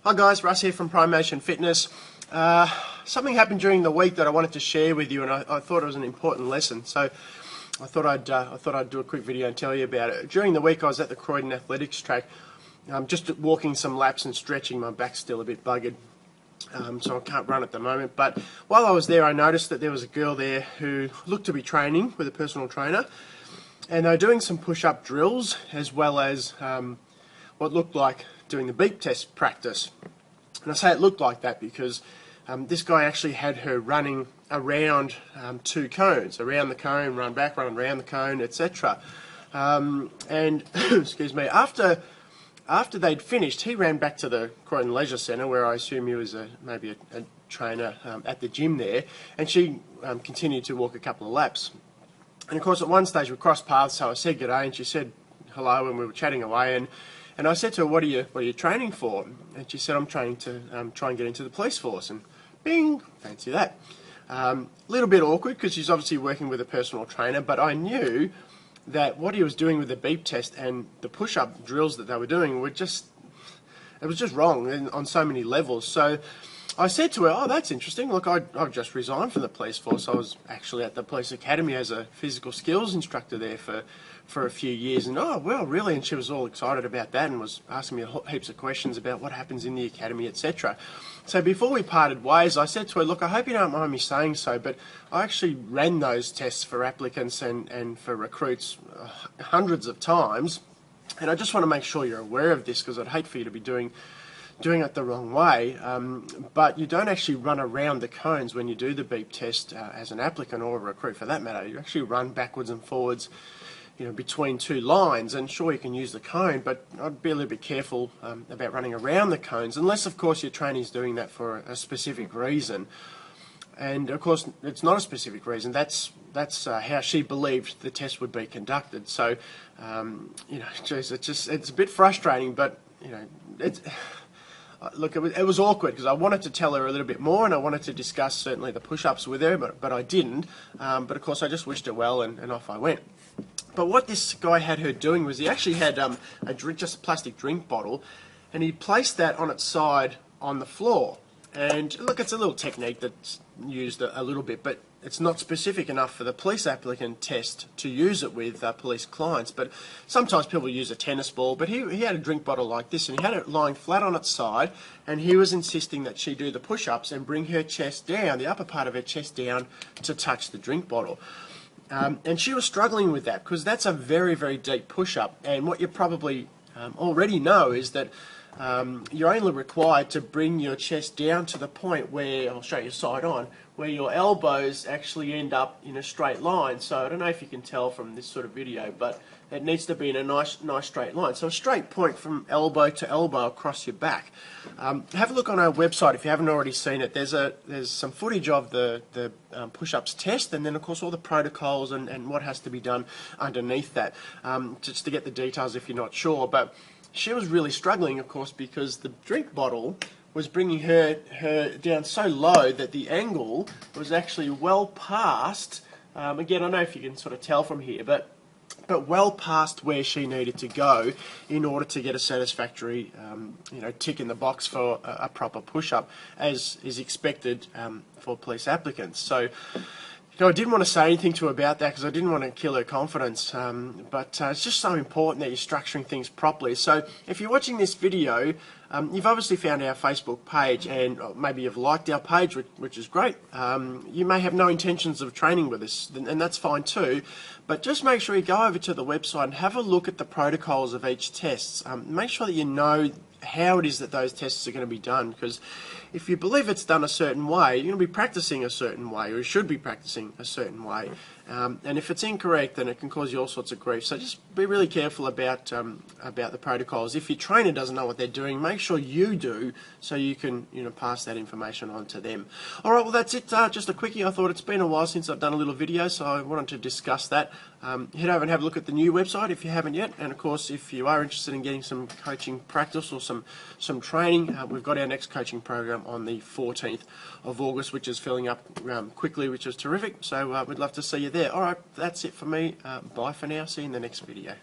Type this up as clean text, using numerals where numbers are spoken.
Hi guys, Russ here from Promotion Fitness. Something happened during the week that I wanted to share with you, and I thought it was an important lesson. So I thought I'd do a quick video and tell you about it. During the week, I was at the Croydon Athletics track, just walking some laps and stretching. My back's still a bit buggered, so I can't run at the moment. But while I was there, I noticed that there was a girl there who looked to be training with a personal trainer, and they were doing some push-up drills as well as what looked like doing the beep test practice. And I say it looked like that because this guy actually had her running around two cones, around the cone, run back, run around the cone, etc. And excuse me, after they'd finished, he ran back to the Croydon Leisure Centre, where I assume he was maybe a trainer at the gym there, and she continued to walk a couple of laps. And of course, at one stage we crossed paths, so I said g'day, and she said hello, and we were chatting away. And I said to her, what are you training for? And she said, I'm training to try and get into the police force. And bing, fancy that. A little bit awkward because she's obviously working with a personal trainer, but I knew that what he was doing with the beep test and the push-up drills that they were doing were just, it was just wrong on so many levels. So I said to her, oh, that's interesting. Look, I've just resigned from the police force. I was actually at the police academy as a physical skills instructor there for a few years. And oh, well, really? And she was all excited about that and was asking me heaps of questions about what happens in the academy, etc. So before we parted ways, I said to her, look, I hope you don't mind me saying so, but I actually ran those tests for applicants and for recruits hundreds of times. And I just want to make sure you're aware of this, because I'd hate for you to be doing it the wrong way, but you don't actually run around the cones when you do the beep test as an applicant or a recruit for that matter. You actually run backwards and forwards, between two lines, and sure, you can use the cone, but I'd be a little bit careful about running around the cones, unless of course your trainee's doing that for a specific reason. And of course it's not a specific reason. That's how she believed the test would be conducted. So geez, it's a bit frustrating, but look, it was awkward because I wanted to tell her a little bit more, and I wanted to discuss certainly the push-ups with her, but I didn't. But of course I just wished her well, and off I went. But what this guy had her doing was he actually had just a plastic drink bottle, and he placed that on its side on the floor. And look, it's a little technique that's used a little bit, but it's not specific enough for the police applicant test to use it with police clients. But sometimes people use a tennis ball, but he had a drink bottle like this, and he had it lying flat on its side, and he was insisting that she do the push-ups and bring her chest down, the upper part of her chest down, to touch the drink bottle. And she was struggling with that because that's a very, very deep push-up, and what you probably already know is that you're only required to bring your chest down to the point where, I'll show you side on, where your elbows actually end up in a straight line. So I don't know if you can tell from this sort of video, but it needs to be in a nice straight line. So a straight point from elbow to elbow across your back. Have a look on our website if you haven't already seen it. There's some footage of the push-ups test, and then of course all the protocols and what has to be done underneath that, just to get the details if you're not sure. But she was really struggling, of course, because the drink bottle was bringing her down so low that the angle was actually well past, again, I don't know if you can sort of tell from here, but well past where she needed to go in order to get a satisfactory tick in the box for a proper push-up, as is expected for police applicants. So I didn't want to say anything to her about that because I didn't want to kill her confidence, but it's just so important that you're structuring things properly. So if you're watching this video, you've obviously found our Facebook page, and maybe you've liked our page, which is great. You may have no intentions of training with us, and that's fine too, but just make sure you go over to the website and have a look at the protocols of each test. Make sure that you know how it is that those tests are going to be done, because if you believe it's done a certain way, you're going to be practicing a certain way, or you should be practicing a certain way, and if it's incorrect, then it can cause you all sorts of grief. So just be really careful about the protocols. If your trainer doesn't know what they're doing, make sure you do, so you can pass that information on to them. Alright, well that's it, just a quickie. I thought it's been a while since I've done a little video, so I wanted to discuss that. Head over and have a look at the new website if you haven't yet, and of course if you are interested in getting some coaching practice or some training, we've got our next coaching program on the 14th of August, which is filling up quickly, which is terrific. So we'd love to see you there. Alright, that's it for me. Bye for now. See you in the next video.